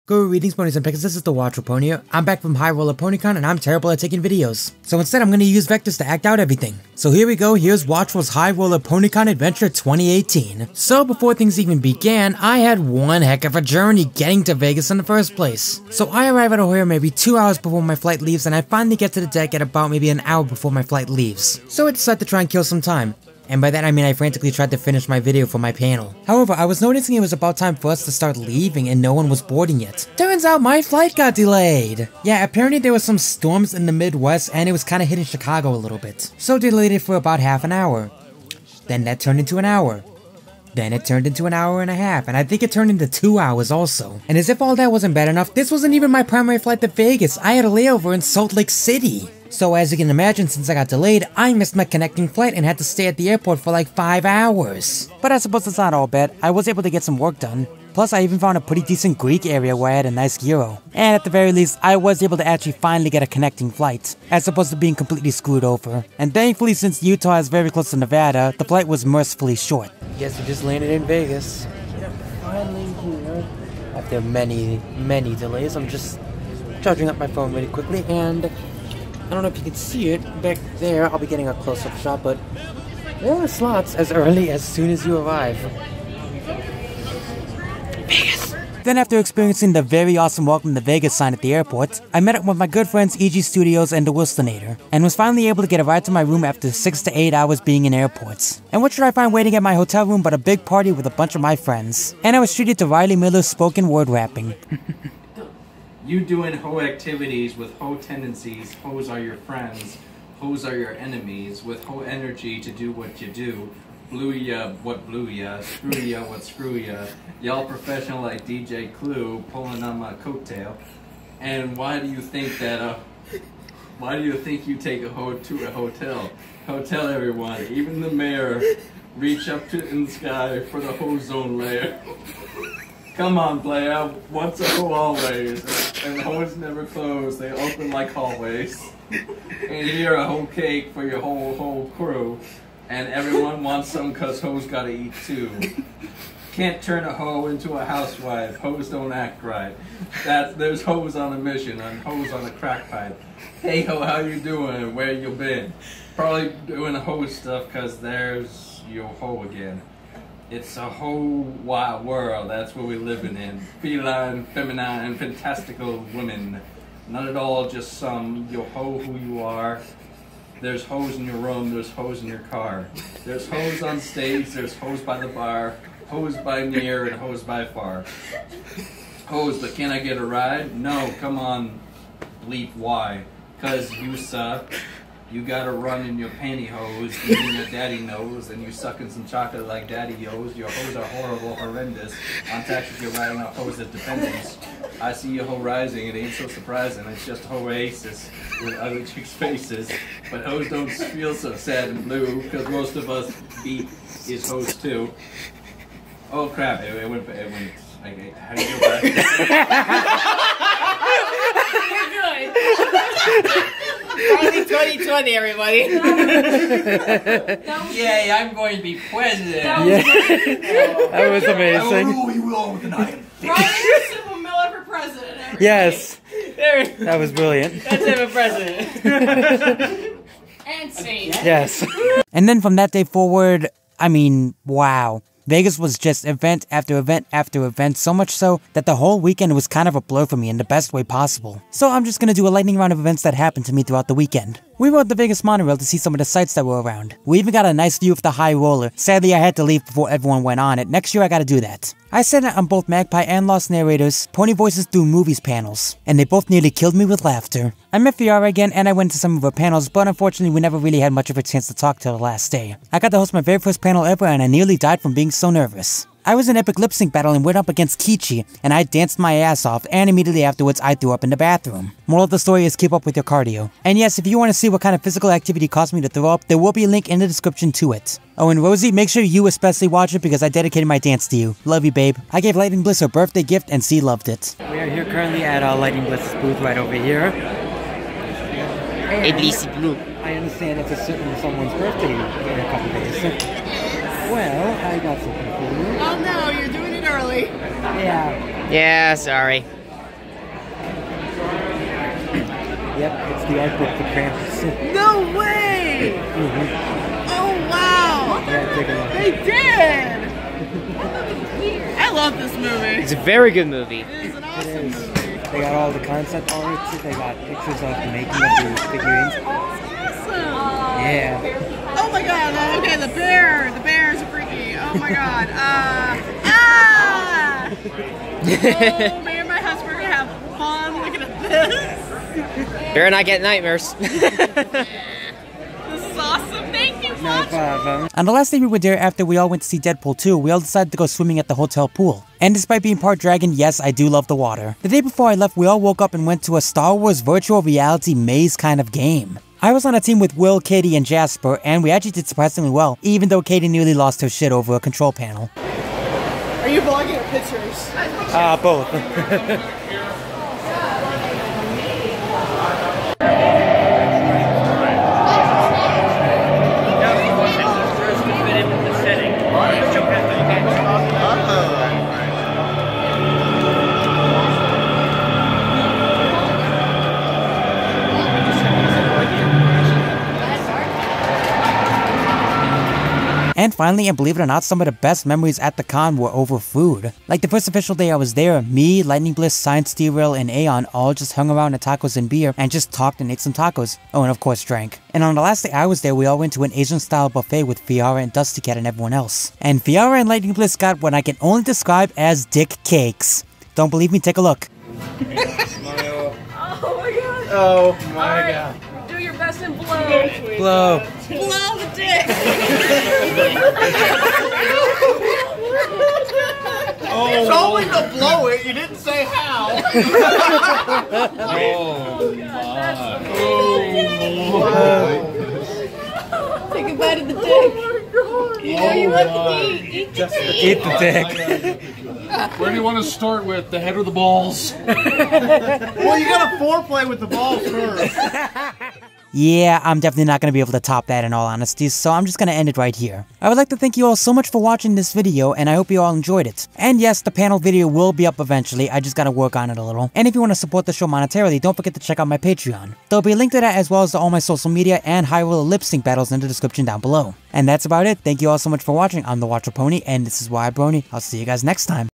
Greetings, ponies and pickers, this is the Watchful Pony here. I'm back from High Roller PonyCon and I'm terrible at taking videos. So instead I'm going to use vectors to act out everything. So here we go, here's Watchful's High Roller PonyCon Adventure 2018. So before things even began, I had one heck of a journey getting to Vegas in the first place. So I arrive at O'Hare maybe 2 hours before my flight leaves and I finally get to the deck at about maybe an hour before my flight leaves. So I decide to try and kill some time. And by that I mean I frantically tried to finish my video for my panel. However, I was noticing it was about time for us to start leaving and no one was boarding yet. Turns out my flight got delayed! Yeah, apparently there were some storms in the Midwest and it was kinda hitting Chicago a little bit. So delayed it for about half an hour. Then that turned into an hour. Then it turned into an hour and a half, and I think it turned into 2 hours also. And as if all that wasn't bad enough, this wasn't even my primary flight to Vegas. I had a layover in Salt Lake City. So as you can imagine, since I got delayed, I missed my connecting flight and had to stay at the airport for like 5 hours. But I suppose it's not all bad. I was able to get some work done. Plus I even found a pretty decent Greek area where I had a nice gyro. And at the very least, I was able to actually finally get a connecting flight, as opposed to being completely screwed over. And thankfully, since Utah is very close to Nevada, the flight was mercifully short. Yes, we just landed in Vegas. Finally here. After many delays, I'm just charging up my phone really quickly, and I don't know if you can see it back there. I'll be getting a close-up shot, but there are slots as early as soon as you arrive. Vegas. Then after experiencing the very awesome Welcome to Vegas sign at the airport, I met up with my good friends EG Studios and the Wilstonator, and was finally able to get a ride to my room after 6 to 8 hours being in airports. And what should I find waiting at my hotel room but a big party with a bunch of my friends? And I was treated to Riley Miller's spoken word rapping. You doing hoe activities with hoe tendencies, hoes are your friends, hoes are your enemies, with hoe energy to do what you do. Blew ya, what blew ya, screw ya, what screw ya. Y'all professional like DJ Clue, pulling on my coattail. And why do you think that, why do you think you take a hoe to a hotel? Hotel everyone, even the mayor, reach up to in the sky for the hoe zone layer. Come on, player, once a hoe always, and hoes never close, they open like hallways. And here a hoe cake for your whole crew, and everyone wants some cause hoes gotta eat too. Can't turn a hoe into a housewife, hoes don't act right. There's hoes on a mission, and hoes on a crack pipe. Hey ho, how you doing, where you been? Probably doing hoe stuff cause there's your hoe again. It's a whole wide world, that's what we're living in. Feline, feminine, fantastical women. Not at all just some, you'll hoe who you are. There's hoes in your room, there's hoes in your car. There's hoes on stage, there's hoes by the bar. Hoes by near and hoes by far. Hoes, but can I get a ride? No, come on, bleep, why? Cause you suck. You gotta run in your pantyhose, eating your daddy knows, and you sucking some chocolate like daddy yo's. Your hoes are horrible, horrendous. On taxes you're riding out hoes as dependents. I see your hoe rising, it ain't so surprising. It's just a oasis with ugly chicks' faces. But hoes don't feel so sad and blue, cause most of us beat is hoes too. Oh crap, it went, okay, how do you go back? We're good. Only 2020, everybody. Yay, I'm going to be president. That was amazing. I will rule you all with an iron fist. Ryan Simple Miller for president. Everybody. Yes. That was brilliant. That's him a president. And Saint. Yes. And then from that day forward, I mean, wow. Vegas was just event after event after event, so much so that the whole weekend was kind of a blur for me in the best way possible. So I'm just gonna do a lightning round of events that happened to me throughout the weekend. We rode the Vegas monorail to see some of the sights that were around. We even got a nice view of the high roller. Sadly, I had to leave before everyone went on it. Next year, I gotta do that. I sat on both Magpie and Lost Narrators, Pony Voices Through Movies panels, and they both nearly killed me with laughter. I met Fiara again, and I went to some of her panels, but unfortunately, we never really had much of a chance to talk till the last day. I got to host my very first panel ever, and I nearly died from being so nervous. I was in epic lip sync battle and went up against Kichi, and I danced my ass off, and immediately afterwards I threw up in the bathroom. Moral of the story is keep up with your cardio. And yes, if you want to see what kind of physical activity caused me to throw up, there will be a link in the description to it. Oh, and Rosie, make sure you especially watch it because I dedicated my dance to you. Love you, babe. I gave Lightning Bliss her birthday gift and she loved it. We are here currently at Lightning Bliss's booth right over here. ABC Blue. I understand it's a certain someone's birthday in a couple days. Well, I got something for you. Oh no, you're doing it early. Yeah. Yeah, sorry. Yep, it's the art book for Krampus. No way! Oh wow! Yeah, take a look. They did! I love this movie. It's a very good movie. It is an awesome movie. They got all the concept art. They got pictures of the making of the figurines. Awesome! Yeah. Oh my god, okay, the bear. The bears are freaky. Oh my god. Oh, me and my husband are gonna have fun looking at this. Better not get nightmares. This is awesome. Thank you, No Watch. problem. On the last day we were there after we all went to see Deadpool 2, we all decided to go swimming at the hotel pool. And despite being part dragon, yes, I do love the water. The day before I left, we all woke up and went to a Star Wars virtual reality maze kind of game. I was on a team with Will, Katie, and Jasper, and we actually did surprisingly well, even though Katie nearly lost her shit over a control panel. Are you vlogging or pictures? Both. And finally, and believe it or not, some of the best memories at the con were over food. Like the first official day I was there, me, Lightning Bliss, Science Derail, and Aeon all just hung around at tacos and beer and just talked and ate some tacos. Oh, and of course drank. And on the last day I was there, we all went to an Asian style buffet with Fiara and Dusty Cat and everyone else. And Fiara and Lightning Bliss got what I can only describe as dick cakes. Don't believe me? Take a look. Oh my god. Oh my Alright, god. do your best and blow. Blow. Blow the dick. It's only to blow it, you didn't say how. Take a bite of the dick. You know you want to eat the dick. Eat the dick. Where do you want to start with? The head or the balls? Well, you gotta foreplay with the balls first. Yeah, I'm definitely not going to be able to top that in all honesty, so I'm just going to end it right here. I would like to thank you all so much for watching this video, and I hope you all enjoyed it. And yes, the panel video will be up eventually, I just gotta work on it a little. And if you want to support the show monetarily, don't forget to check out my Patreon. There'll be a link to that as well as to all my social media and High Roller lip sync battles in the description down below. And that's about it, thank you all so much for watching, I'm the Watchful Pony, and this is Why I Brony. I'll see you guys next time.